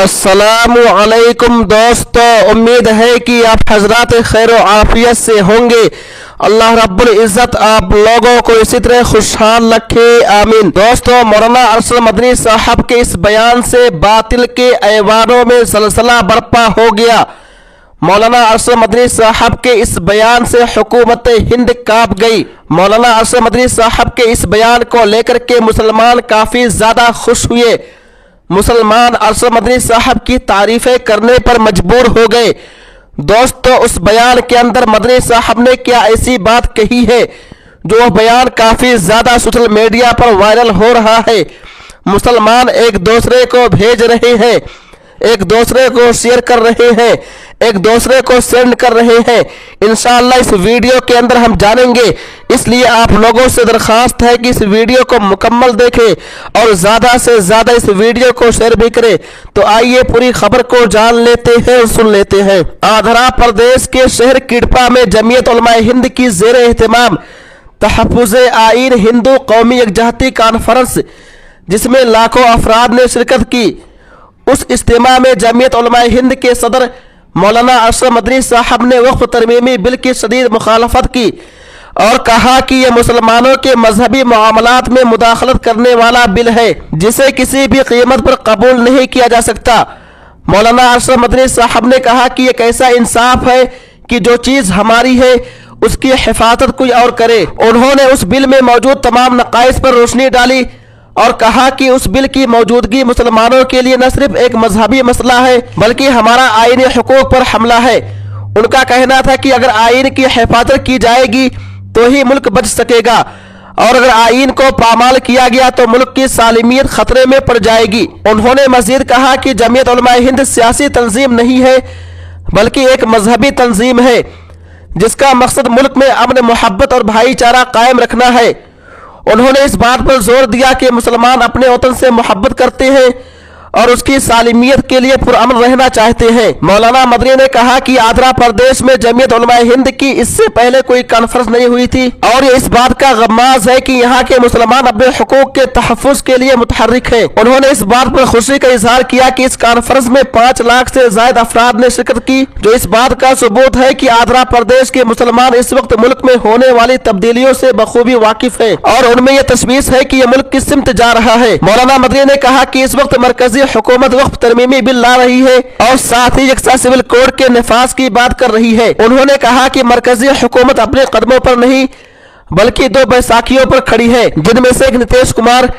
अस्सलामु अलैकुम दोस्तों, उम्मीद है कि आप हजरात खैर व आफियत से होंगे। अल्लाह रब्बुल इज़्ज़त आप लोगों को इसी तरह खुशहाल रखे, आमीन। दोस्तों, मौलाना अरशद मदनी साहब के इस बयान से बातिल के ऐवानों में ज़लज़ला बर्पा हो गया। मौलाना अरशद मदनी साहब के इस बयान से हुकूमत हिंद कांप गई। मौलाना अरशद मदनी साहब के इस बयान को लेकर के मुसलमान काफी ज्यादा खुश हुए। मुसलमान अरशद मदनी साहब की तारीफें करने पर मजबूर हो गए। दोस्तों, उस बयान के अंदर मदनी साहब ने क्या ऐसी बात कही है जो बयान काफी ज्यादा सोशल मीडिया पर वायरल हो रहा है। मुसलमान एक दूसरे को भेज रहे हैं, एक दूसरे को शेयर कर रहे हैं, एक दूसरे को सेंड कर रहे हैं। इंशाअल्लाह इस वीडियो के अंदर हम जानेंगे, इसलिए आप लोगों से दरखास्त है कि इस वीडियो को मुकम्मल देखें और ज्यादा से ज्यादा इस वीडियो को शेयर भी करें। तो आइए पूरी खबर को जान लेते हैं और सुन लेते हैं। आंध्र प्रदेश के शहर किडपा में जमीयत उलमाए हिंद की ज़ेरे एहतमाम तहफ़्फ़ुज़े आईन हिंदू कौमी यकजहती कॉन्फ्रेंस, जिसमें लाखों अफराद ने शिरकत की, उस इज्तिमा में जमीयत उलमाए हिंद के सदर मौलाना अरशद मदनी साहब ने वक्फ तरमीमी बिल की शदीद मुखालफत की और कहा कि यह मुसलमानों के मजहबी मामलात में मुदाखलत करने वाला बिल है, जिसे किसी भी कीमत पर कबूल नहीं किया जा सकता। मौलाना अरशद मदनी साहब ने कहा कि यह कैसा इंसाफ है कि जो चीज़ हमारी है उसकी हिफाजत कोई और करे। उन्होंने उस बिल में मौजूद तमाम नकाइस पर रोशनी डाली और कहा कि उस बिल की मौजूदगी मुसलमानों के लिए न सिर्फ एक मजहबी मसला है बल्कि हमारा आईनी हुकूक पर हमला है। उनका कहना था कि अगर आईन की हिफाजत की जाएगी तो ही मुल्क बच सकेगा, और अगर आईन को पामाल किया गया तो मुल्क की सालिमियत खतरे में पड़ जाएगी। उन्होंने मजीद कहा कि जमीयत उलमाए हिंद सियासी तंजीम नहीं है बल्कि एक मजहबी तंजीम है, जिसका मकसद मुल्क में अमन, मोहब्बत और भाईचारा कायम रखना है। उन्होंने इस बात पर जोर दिया कि मुसलमान अपने वतन से मोहब्बत करते हैं और उसकी सालिमियत के लिए पुरअमन रहना चाहते हैं। मौलाना मदनी ने कहा कि आंध्र प्रदेश में जमीयत उलमाए हिंद की इससे पहले कोई कॉन्फ्रेंस नहीं हुई थी और ये इस बात का गमाज है कि यहाँ के मुसलमान अपने हुकूक के तहफ़्फ़ुज़ के लिए मुतहर्रिक है। उन्होंने इस बात पर खुशी का इजहार किया कि इस कॉन्फ्रेंस में 5 लाख से ज्यादा अफराद ने शिरकत की, जो इस बात का सबूत है कि आंध्र प्रदेश के मुसलमान इस वक्त मुल्क में होने वाली तब्दीलियों से बखूबी वाकिफ है और उनमें यह तशवीश है कि यह मुल्क किस सिमत जा रहा है। मौलाना मदनी ने कहा कि इस वक्त मरकजी हुकूमत वक्फ तरमीमी बिल ला रही है और साथ ही यकसा सिविल कोड के नफाज की बात कर रही है। उन्होंने कहा कि मरकजी हुकूमत अपने कदमों पर नहीं बल्कि 2 बैसाखियों पर खड़ी है, जिनमें से एक नीतीश कुमार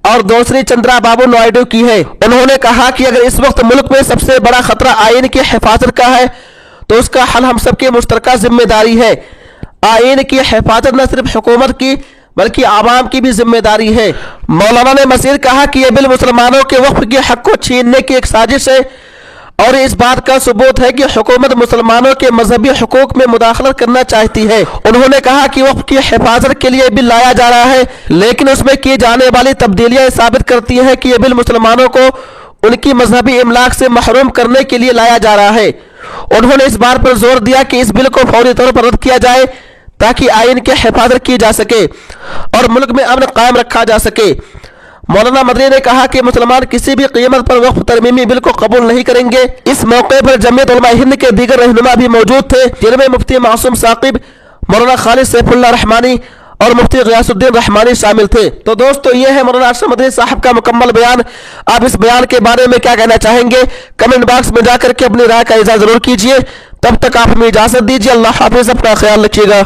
और दूसरी चंद्रा बाबू नायडू की है। उन्होंने कहा कि अगर इस वक्त मुल्क में सबसे बड़ा खतरा आईन की हिफाजत का है तो उसका हल हम सबकी मुश्तरका जिम्मेदारी है। आईन की हिफाजत न सिर्फ हुकूमत की बल्कि आवाम की भी जिम्मेदारी है। मौलाना ने मजीद कहा कि यह बिल मुसलमानों के वक्फ के हक को छीनने की एक साजिश है और इस बात का सबूत है कि हुकूमत मुसलमानों के मजहबी हुकूक में मुदाखलत करना चाहती है। उन्होंने कहा कि वक्फ की हिफाजत के लिए बिल लाया जा रहा है, लेकिन उसमें की जाने वाली तब्दीलियां साबित करती है कि यह बिल मुसलमानों को उनकी मजहबी इमलाक से महरूम करने के लिए लाया जा रहा है। उन्होंने इस बात पर जोर दिया कि इस बिल को फौरी तौर पर रद्द किया जाए ताकि आईन की हिफाजत की जा सके और मुल्क में अमन कायम रखा जा सके। मौलाना मदनी ने कहा कि मुसलमान किसी भी कीमत पर वक्फ तरमीमी बिल को कबूल नहीं करेंगे। इस मौके पर जमीयत उलमाए हिंद के दीगर रहनुमा भी मौजूद थे, जिनमें मुफ्ती मासूम साकिब, मौलाना खालिद सैफुल्लाह रहमानी और मुफ्ती गियासुद्दीन रहमानी शामिल थे। तो दोस्तों, ये है मौलाना अरशद मदनी साहब का मुकम्मल बयान। आप इस बयान के बारे में क्या कहना चाहेंगे, कमेंट बॉक्स में जाकर के अपनी राय का इज़हार जरूर कीजिए। तब तक आप हमें इजाजत दीजिए। अल्लाह हाफिज़, अपना ख्याल रखिएगा।